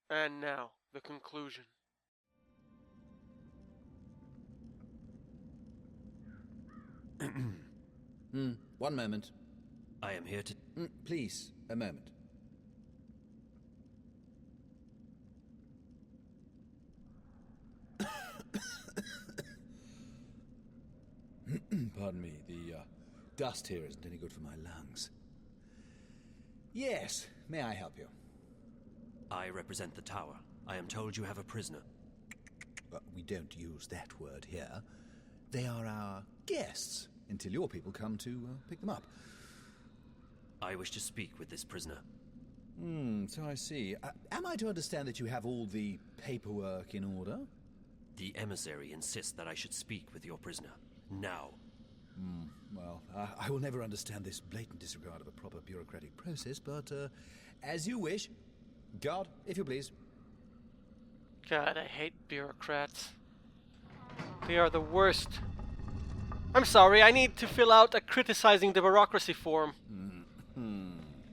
And now, the conclusion. One moment. I am here to... Please, a moment. Pardon me, the dust here isn't any good for my lungs. Yes, may I help you? I represent the tower. I am told you have a prisoner. We don't use that word here. They are our guests, until your people come to pick them up. I wish to speak with this prisoner. So I see. Am I to understand that you have all the paperwork in order? The emissary insists that I should speak with your prisoner. Now. Well, I will never understand this blatant disregard of a proper bureaucratic process, but as you wish. Guard, if you please. God, I hate bureaucrats. They are the worst. I'm sorry, I need to fill out a criticizing the bureaucracy form.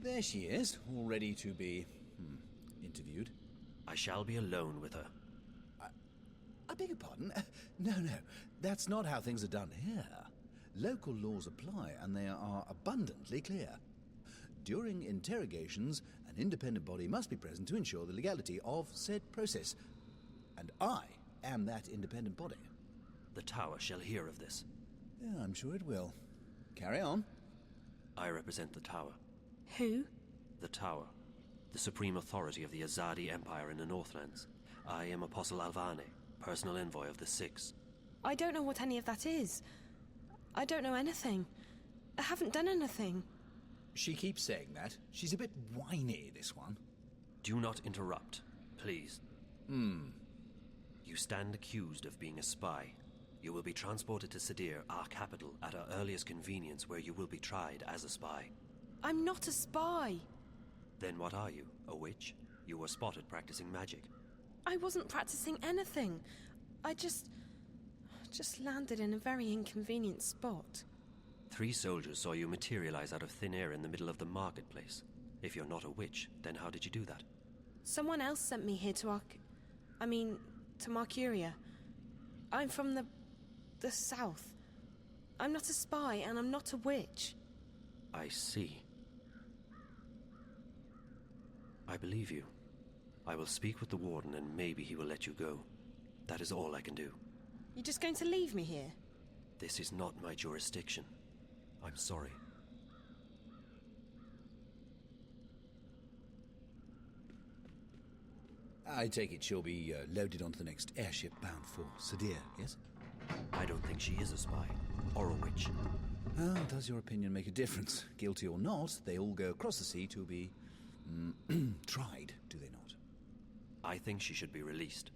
There she is, all ready to be interviewed. I shall be alone with her. I beg your pardon? No, that's not how things are done here. Local laws apply, and they are abundantly clear. During interrogations, an independent body must be present to ensure the legality of said process. And I am that independent body. The tower shall hear of this. Yeah, I'm sure it will. Carry on. I represent the tower. Who? The tower. The supreme authority of the Azadi Empire in the Northlands. I am Apostle Alvane, personal envoy of the Six. I don't know what any of that is. I don't know anything. I haven't done anything. She keeps saying that. She's a bit whiny, this one. Do not interrupt, please. You stand accused of being a spy. You will be transported to Sadir, our capital, at our earliest convenience, where you will be tried as a spy. I'm not a spy. Then what are you? A witch? You were spotted practicing magic. I wasn't practicing anything. I just landed in a very inconvenient spot. 3 soldiers saw you materialize out of thin air in the middle of the marketplace. If you're not a witch, then how did you do that? Someone else sent me here to to Marcuria. I'm from the south. I'm not a spy, and I'm not a witch. I see. I believe you. I will speak with the warden, and maybe he will let you go. That is all I can do. You're just going to leave me here? This is not my jurisdiction. I'm sorry. I take it she'll be loaded onto the next airship bound for Sadir, yes? I don't think she is a spy, or a witch. Well, does your opinion make a difference? Guilty or not, they all go across the sea to be tried, do they not? I think she should be released.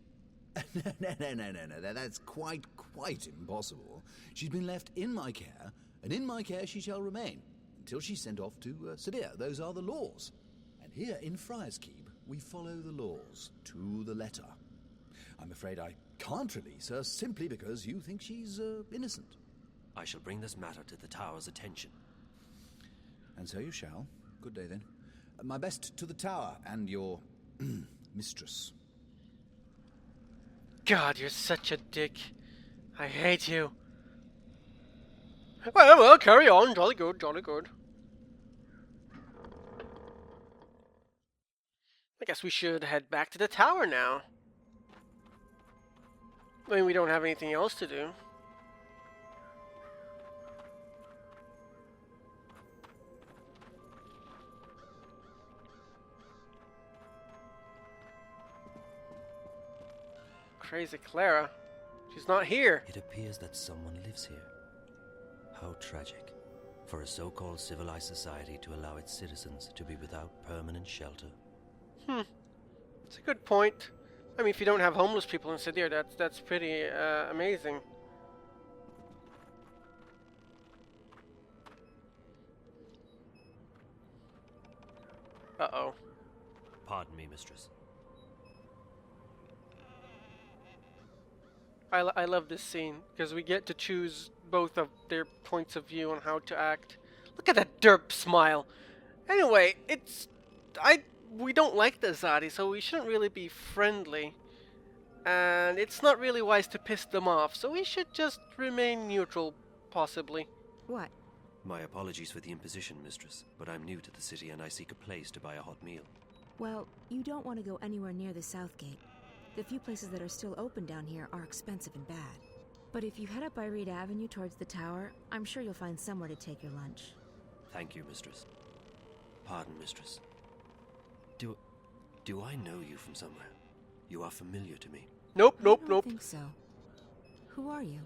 No. That's quite impossible. She's been left in my care, and in my care she shall remain, until she's sent off to Sadir. Those are the laws. And here in Friar's Keep, we follow the laws to the letter. I'm afraid I can't release her simply because you think she's innocent. I shall bring this matter to the tower's attention. And so you shall. Good day, then. My best to the tower and your mistress. God, you're such a dick. I hate you. Well, carry on. Jolly good, jolly good. I guess we should head back to the tower now. I mean, we don't have anything else to do. Crazy Clara. She's not here. It appears that someone lives here. How tragic. For a so-called civilized society to allow its citizens to be without permanent shelter. It's a good point. I mean, if you don't have homeless people in Sadir, that's pretty amazing. Uh-oh. Pardon me, mistress. I love this scene, because we get to choose both of their points of view on how to act. Look at that derp smile. Anyway, we don't like the Azadi, so we shouldn't really be friendly. And it's not really wise to piss them off, so we should just remain neutral, possibly. What? My apologies for the imposition, mistress, but I'm new to the city and I seek a place to buy a hot meal. Well, you don't want to go anywhere near the South Gate. The few places that are still open down here are expensive and bad. But if you head up by Reed Avenue towards the tower, I'm sure you'll find somewhere to take your lunch. Thank you, mistress. Pardon, mistress. Do I know you from somewhere? You are familiar to me. Nope, I nope, don't nope. think so. Who are you?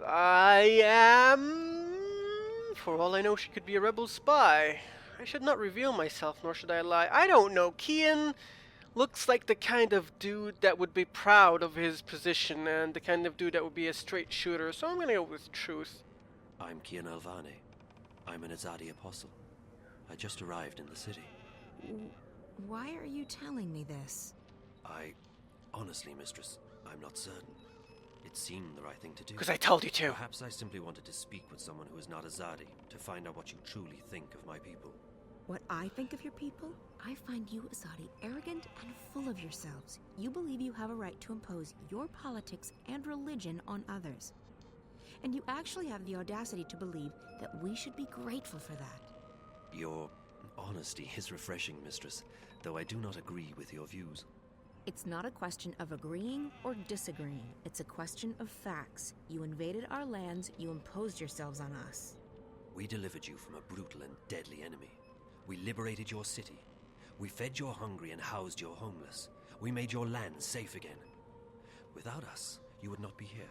I am... For all I know, she could be a rebel spy. I should not reveal myself, nor should I lie. I don't know. Kian looks like the kind of dude that would be proud of his position, and the kind of dude that would be a straight shooter, so I'm gonna go with truth. I'm Kian Alvane. I'm an Azadi apostle. I just arrived in the city. Why are you telling me this? Honestly, mistress, I'm not certain. It seemed the right thing to do. Because I told you to. Perhaps I simply wanted to speak with someone who is not Azadi, to find out what you truly think of my people. What I think of your people? I find you, Azadi, arrogant and full of yourselves. You believe you have a right to impose your politics and religion on others. And you actually have the audacity to believe that we should be grateful for that. Your honesty is refreshing, mistress, though I do not agree with your views. It's not a question of agreeing or disagreeing. It's a question of facts. You invaded our lands, you imposed yourselves on us. We delivered you from a brutal and deadly enemy. We liberated your city. We fed your hungry and housed your homeless. We made your land safe again. Without us, you would not be here.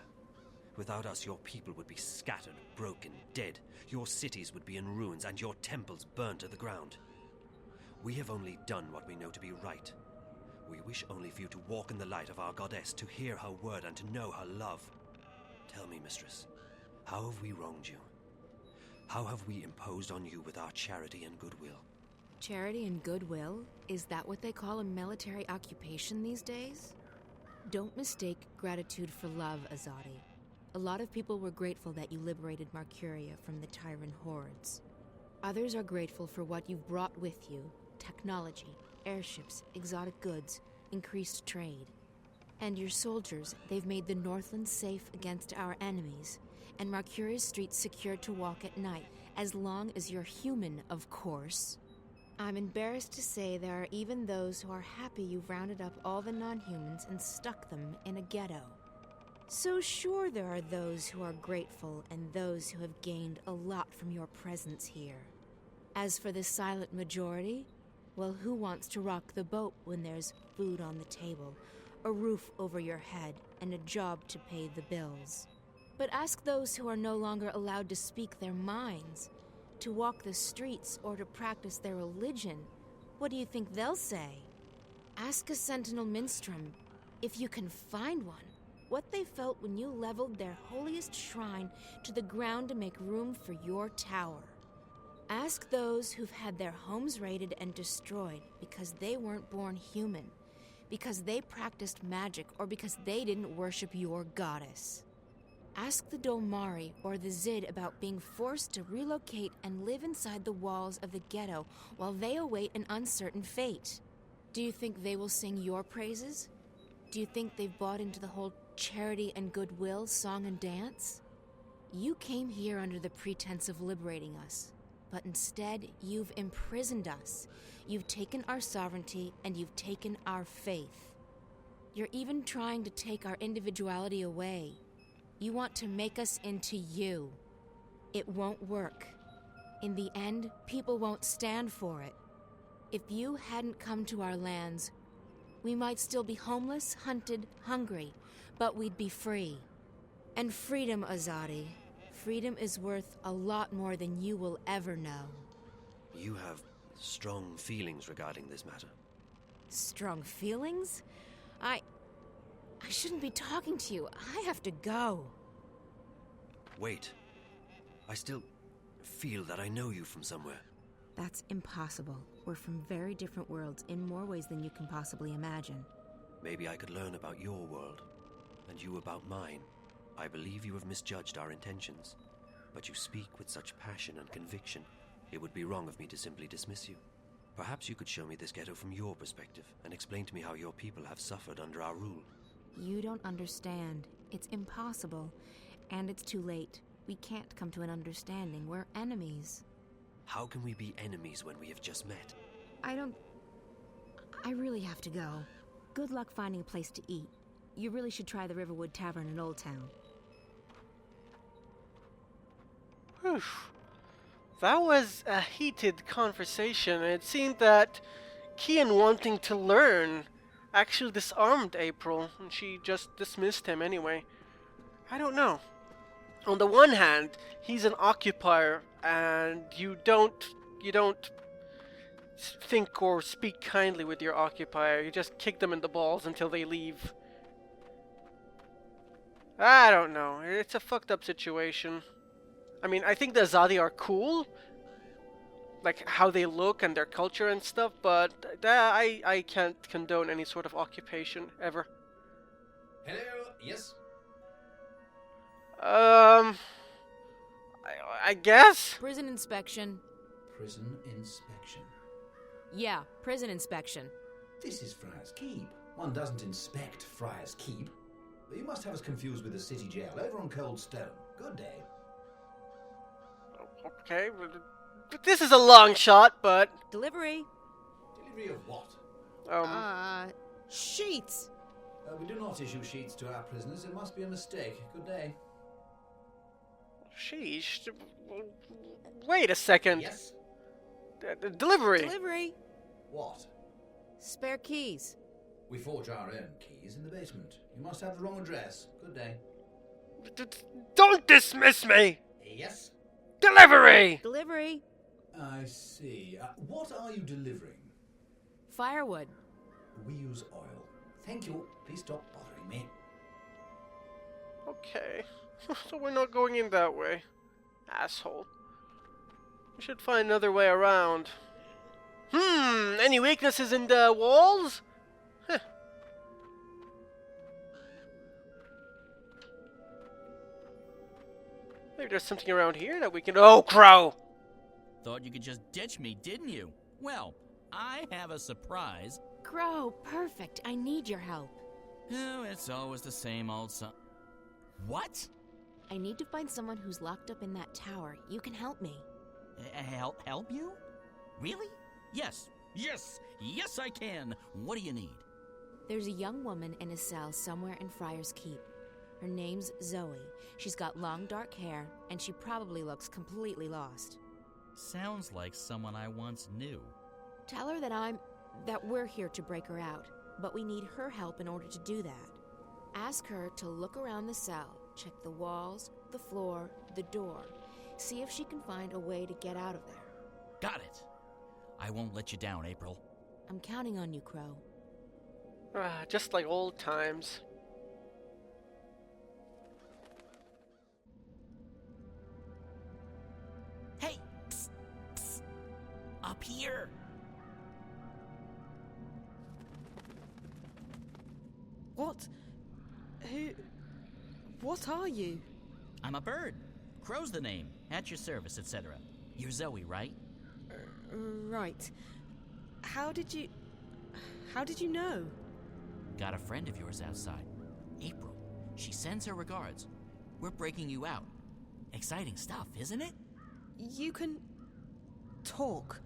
Without us, your people would be scattered, broken, dead. Your cities would be in ruins and your temples burned to the ground. We have only done what we know to be right. We wish only for you to walk in the light of our goddess, to hear her word and to know her love. Tell me, mistress, how have we wronged you? How have we imposed on you with our charity and goodwill? Charity and goodwill? Is that what they call a military occupation these days? Don't mistake gratitude for love, Azadi. A lot of people were grateful that you liberated Marcuria from the Tyrant hordes. Others are grateful for what you've brought with you: technology, airships, exotic goods, increased trade. And your soldiers, they've made the Northlands safe against our enemies, and Marcuria's streets secure to walk at night, as long as you're human, of course. I'm embarrassed to say there are even those who are happy you've rounded up all the non-humans and stuck them in a ghetto. So sure, there are those who are grateful and those who have gained a lot from your presence here. As for the silent majority, well, who wants to rock the boat when there's food on the table, a roof over your head, and a job to pay the bills? But ask those who are no longer allowed to speak their minds, to walk the streets, or to practice their religion. What do you think they'll say? Ask a Sentinel Minstrum, if you can find one, what they felt when you leveled their holiest shrine to the ground to make room for your tower. Ask those who've had their homes raided and destroyed because they weren't born human, because they practiced magic, or because they didn't worship your goddess. Ask the Dolmari or the Zid about being forced to relocate and live inside the walls of the ghetto while they await an uncertain fate. Do you think they will sing your praises? Do you think they've bought into the whole charity and goodwill song and dance? You came here under the pretense of liberating us, but instead you've imprisoned us. You've taken our sovereignty and you've taken our faith. You're even trying to take our individuality away. You want to make us into you. It won't work. In the end, people won't stand for it. If you hadn't come to our lands, we might still be homeless, hunted, hungry, but we'd be free. And freedom, Azadi. Freedom is worth a lot more than you will ever know. You have strong feelings regarding this matter. Strong feelings? I shouldn't be talking to you. I have to go. Wait. I still feel that I know you from somewhere. That's impossible. We're from very different worlds in more ways than you can possibly imagine. Maybe I could learn about your world, and you about mine. I believe you have misjudged our intentions, but you speak with such passion and conviction. It would be wrong of me to simply dismiss you. Perhaps you could show me this ghetto from your perspective and explain to me how your people have suffered under our rule. You don't understand. It's impossible. And it's too late. We can't come to an understanding. We're enemies. How can we be enemies when we have just met? I really have to go. Good luck finding a place to eat. You really should try the Riverwood Tavern in Old Town. Whew. That was a heated conversation. It seemed that Kian wanting to learn actually disarmed April, and she just dismissed him anyway. I don't know. On the one hand, he's an occupier, and you don't think or speak kindly with your occupier. You just kick them in the balls until they leave. I don't know. It's a fucked up situation. I mean, I think the Azadi are cool, like how they look and their culture and stuff, but I can't condone any sort of occupation ever. Hello, yes? I guess? Prison inspection. Prison inspection. Yeah, prison inspection. This is Friar's Keep. One doesn't inspect Friar's Keep. You must have us confused with the city jail over on Cold Stone. Good day. Okay, this is a long shot, but... Delivery. Delivery of what? Sheets. We do not issue sheets to our prisoners. It must be a mistake. Good day. Sheesh. Wait a second. Yes? Delivery. Delivery. What? Spare keys. We forge our own keys in the basement. You must have the wrong address. Good day. Don't dismiss me! Yes? Delivery! Delivery. I see. What are you delivering? Firewood. We use oil. Thank you. Please stop bothering me. Okay. So we're not going in that way. Asshole. We should find another way around. Any weaknesses in the walls? Huh. Maybe there's something around here that we can... Oh, crow! Thought you could just ditch me, didn't you? Well, I have a surprise. Crow, perfect. I need your help. Oh, it's always the same old What? I need to find someone who's locked up in that tower. You can help me. Help you? Really? Yes, I can. What do you need? There's a young woman in a cell somewhere in Friar's Keep. Her name's Zoe. She's got long dark hair, and she probably looks completely lost. Sounds like someone I once knew. Tell her that we're here to break her out, but we need her help in order to do that. Ask her to look around the cell, check the walls, the floor, the door. See if she can find a way to get out of there. Got it. I won't let you down, April. I'm counting on you, Crow. Just like old times. Hey! Psst, psst. Up here! What? What are you? I'm a bird. Crow's the name. At your service, etc. You're Zoe, right? Right. How did you know? Got a friend of yours outside. April. She sends her regards. We're breaking you out. Exciting stuff, isn't it? You can talk.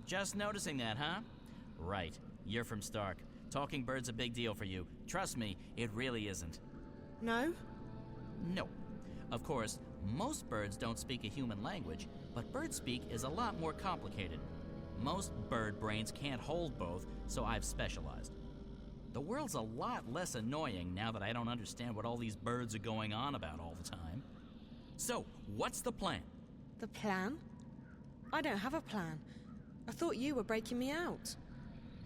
Just noticing that, huh? Right. You're from Stark. Talking bird's a big deal for you. Trust me, it really isn't. No? No. Of course, most birds don't speak a human language, but bird speak is a lot more complicated. Most bird brains can't hold both, so I've specialized. The world's a lot less annoying now that I don't understand what all these birds are going on about all the time. So, what's the plan? The plan? I don't have a plan. I thought you were breaking me out.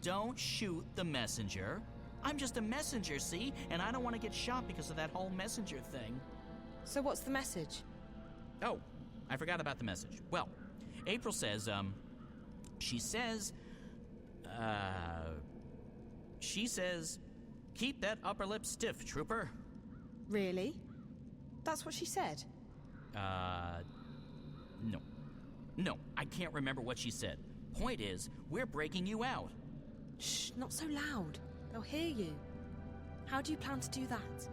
Don't shoot the messenger. I'm just a messenger, see? And I don't want to get shot because of that whole messenger thing. So what's the message? Oh, I forgot about the message. Well, April says, she says, keep that upper lip stiff, trooper. Really? That's what she said? No. No, I can't remember what she said. Point is, we're breaking you out. Shh, not so loud. They'll hear you. How do you plan to do that?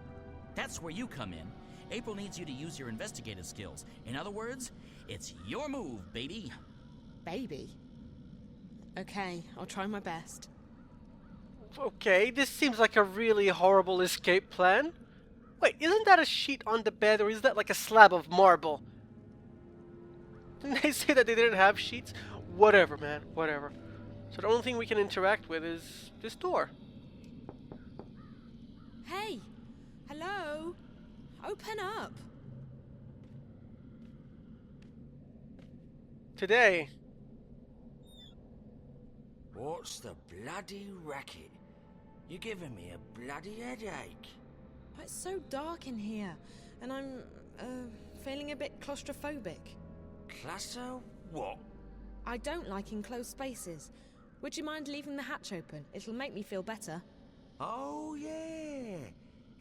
That's where you come in. April needs you to use your investigative skills. In other words, it's your move, baby. Baby? Okay, I'll try my best. Okay, this seems like a really horrible escape plan. Wait, isn't that a sheet on the bed, or is that like a slab of marble? Didn't they say that they didn't have sheets? Whatever, man, whatever. So the only thing we can interact with is this door. Hey! Hello? Open up! Today. What's the bloody racket? You're giving me a bloody headache. It's so dark in here, and I'm, feeling a bit claustrophobic. Cluster what? I don't like enclosed spaces. Would you mind leaving the hatch open? It'll make me feel better. Oh, yeah.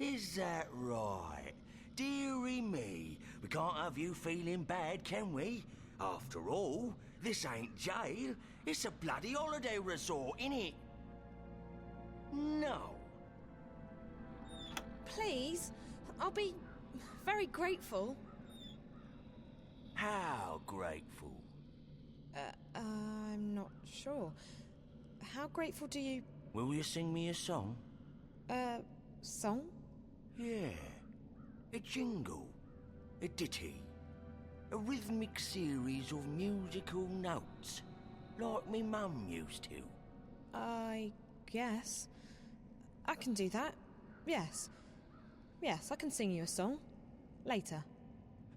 Is that right? Dearie me, we can't have you feeling bad, can we? After all, this ain't jail. It's a bloody holiday resort, innit? No. Please? I'll be very grateful. How grateful? I'm not sure. How grateful do you... Will you sing me a song? Song? Yeah. A jingle. A ditty. A rhythmic series of musical notes. Like me mum used to. I guess. I can do that. Yes. Yes, I can sing you a song. Later.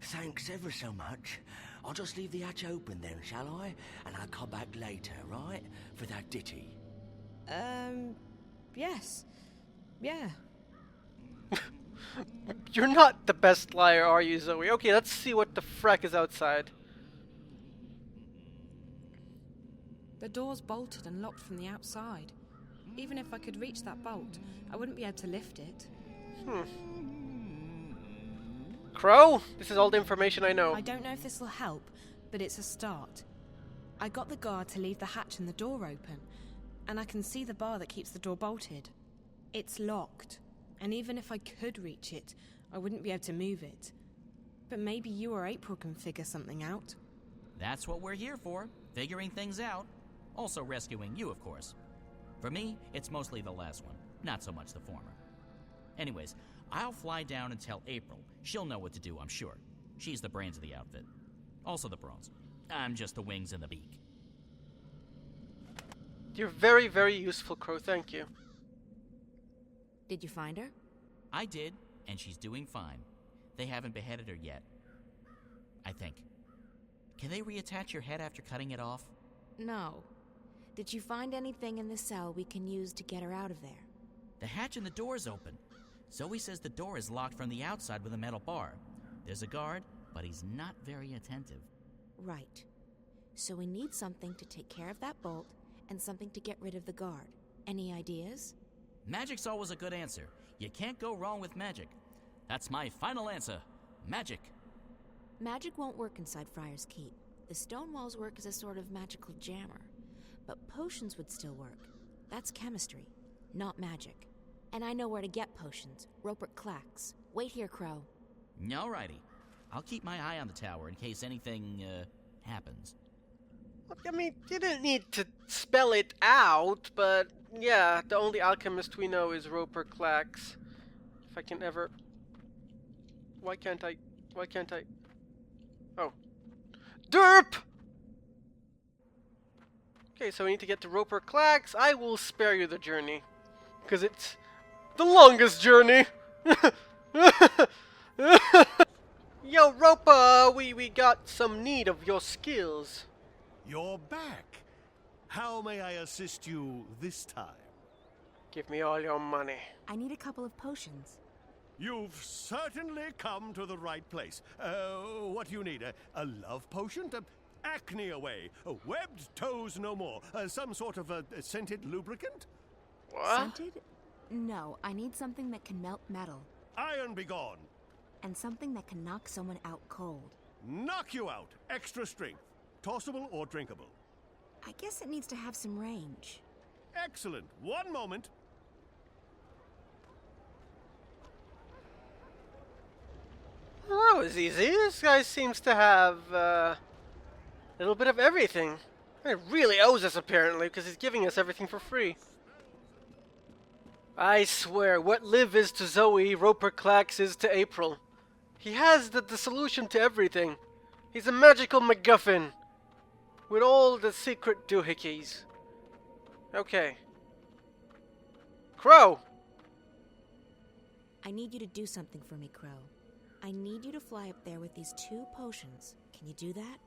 Thanks ever so much. I'll just leave the hatch open then, shall I? And I'll come back later, right? For that ditty. Yes. Yeah. You're not the best liar, are you, Zoe? Okay, let's see what the frack is outside. The door's bolted and locked from the outside. Even if I could reach that bolt, I wouldn't be able to lift it. Crow, this is all the information I know. I don't know if this will help, but it's a start. I got the guard to leave the hatch and the door open, and I can see the bar that keeps the door bolted. It's locked, and even if I could reach it, I wouldn't be able to move it. But maybe you or April can figure something out. That's what we're here for, figuring things out. Also rescuing you, of course. For me, it's mostly the last one, not so much the former. Anyways, I'll fly down and tell April. She'll know what to do, I'm sure. She's the brains of the outfit. Also the brains. I'm just the wings and the beak. You're very, very useful, Crow. Thank you. Did you find her? I did, and she's doing fine. They haven't beheaded her yet. I think. Can they reattach your head after cutting it off? No. Did you find anything in the cell we can use to get her out of there? The hatch in the door is open. Zoe says the door is locked from the outside with a metal bar. There's a guard, but he's not very attentive. Right. So we need something to take care of that bolt and something to get rid of the guard. Any ideas? Magic's always a good answer. You can't go wrong with magic. That's my final answer. Magic. Magic won't work inside Friar's Keep. The stone walls work as a sort of magical jammer. But potions would still work. That's chemistry, not magic. And I know where to get potions. Rupert Clacks. Wait here, Crow. Alrighty. I'll keep my eye on the tower in case anything, happens. I mean, you didn't need to spell it out, but yeah, the only alchemist we know is Roper Clacks. If I can ever... Why can't I... Oh. Derp! Okay, so we need to get to Roper Clacks. I will spare you the journey. Because it's the longest journey. Yo, Roper, we got some need of your skills. You're back. How may I assist you this time? Give me all your money. I need a couple of potions. You've certainly come to the right place. What do you need? A love potion? Acne away. Webbed toes no more. Some sort of a scented lubricant? What? Scented? No, I need something that can melt metal. Iron be gone. And something that can knock someone out cold. Knock you out. Extra strength. tossable or drinkable? I guess it needs to have some range. Excellent. One moment. Well, that was easy. This guy seems to have a little bit of everything. He really owes us, apparently, because he's giving us everything for free. I swear, what Liv is to Zoe, Roper Clax is to April. He has the solution to everything. He's a magical MacGuffin with all the secret doohickeys. Okay. Crow! I need you to do something for me, Crow. I need you to fly up there with these 2 potions. Can you do that?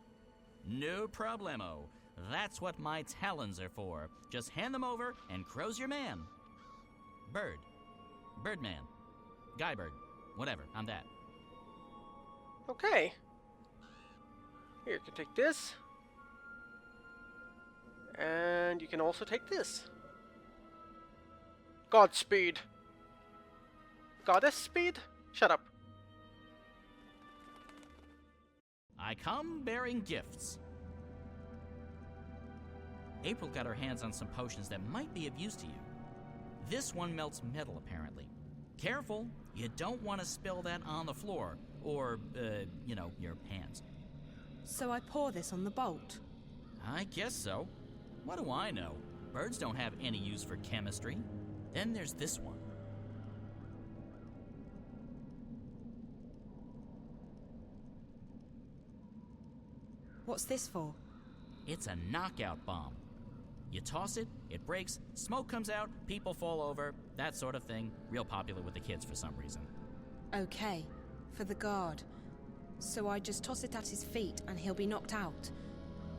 No problemo. That's what my talons are for. Just hand them over, and Crow's your man. Bird. Birdman. Guybird. Whatever, I'm that. Okay. Here, you can take this. And you can also take this. Godspeed. Goddess speed? Shut up. I come bearing gifts. April got her hands on some potions that might be of use to you. This one melts metal, apparently. Careful, you don't want to spill that on the floor, or, your pants. So I pour this on the bolt. I guess so. What do I know? Birds don't have any use for chemistry. Then there's this one. What's this for? It's a knockout bomb. You toss it, it breaks, smoke comes out, people fall over, that sort of thing. Real popular with the kids for some reason. Okay, for the guard. So I just toss it at his feet and he'll be knocked out.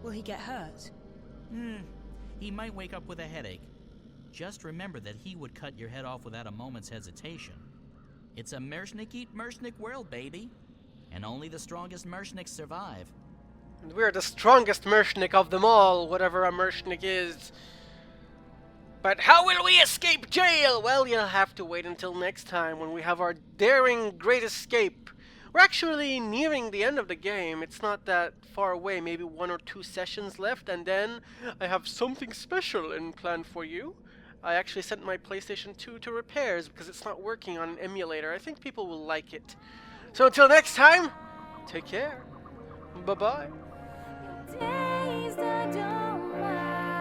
Will he get hurt? He might wake up with a headache. Just remember that he would cut your head off without a moment's hesitation. It's a Mershnik eat Mershnik world, baby. And only the strongest Mershniks survive. And we're the strongest Mershnik of them all, whatever a Mershnik is. But how will we escape jail? Well, you'll have to wait until next time when we have our daring great escape. We're actually nearing the end of the game. It's not that far away, maybe 1 or 2 sessions left, and then I have something special in plan for you. I actually sent my PlayStation 2 to repairs because it's not working on an emulator. I think people will like it. So until next time, take care. Bye-bye. Days I don't mind.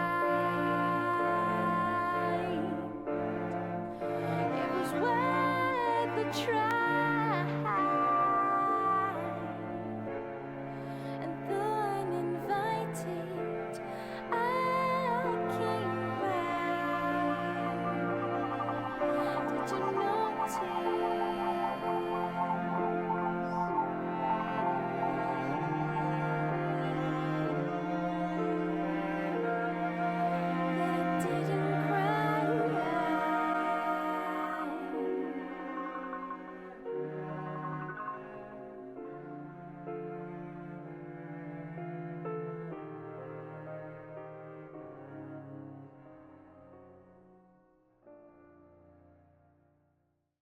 It was worth the try.